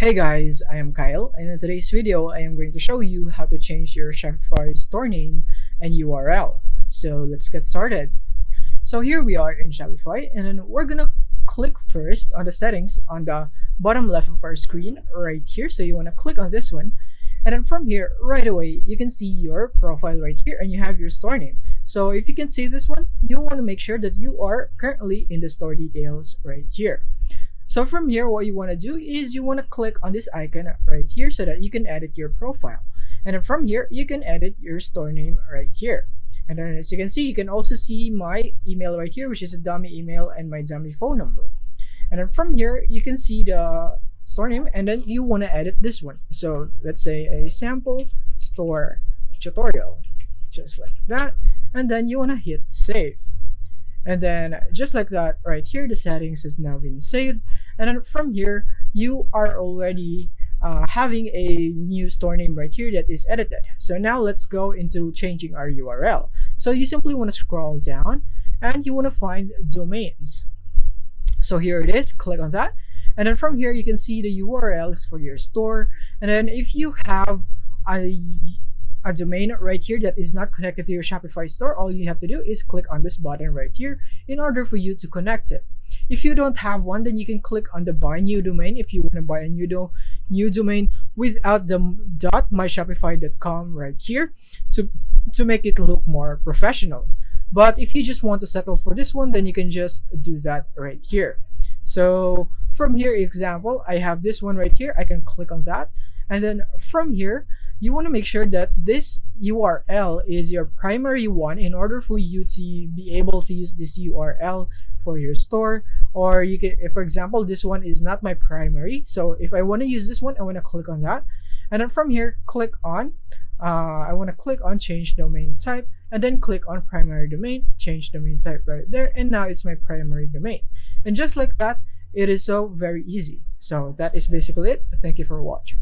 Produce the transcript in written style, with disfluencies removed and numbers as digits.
Hey guys, I am Kyle, and in today's video, I am going to show you how to change your Shopify store name and URL. So let's get started. So here we are in Shopify, and then we're gonna click first on the settings on the bottom left of our screen right here. So you wanna click on this one, and then from here, right away, you can see your profile right here, and you have your store name. So if you can see this one, you wanna make sure that you are currently in the store details right here. So from here, what you want to do is you want to click on this icon right here so that you can edit your profile. And then from here, you can edit your store name right here. And then as you can see, you can also see my email right here, which is a dummy email and my dummy phone number. And then from here, you can see the store name, and then you want to edit this one. So let's say a sample store tutorial, just like that. And then you want to hit save. And then just like that right here, the settings has now been saved. And then from here, you are already having a new store name right here that is edited. So now let's go into changing our URL. So you simply want to scroll down and you want to find domains. So here it is, click on that. And then from here, you can see the URLs for your store. And then if you have a domain right here that is not connected to your Shopify store, all you have to do is click on this button right here in order for you to connect it. If you don't have one, then you can click on the buy new domain if you want to buy a new domain without the .myshopify.com right here to make it look more professional. But if you just want to settle for this one, then you can just do that right here. So from here, example, I have this one right here. I can click on that. And then from here, you want to make sure that this URL is your primary one in order for you to be able to use this URL for your store. Or you can, if for example, this one is not my primary. So if I want to use this one, I want to click on that. And then from here, click on, I want to click on change domain type, and then click on primary domain, change domain type right there. And now it's my primary domain. And just like that, it is so very easy. So that is basically it. Thank you for watching.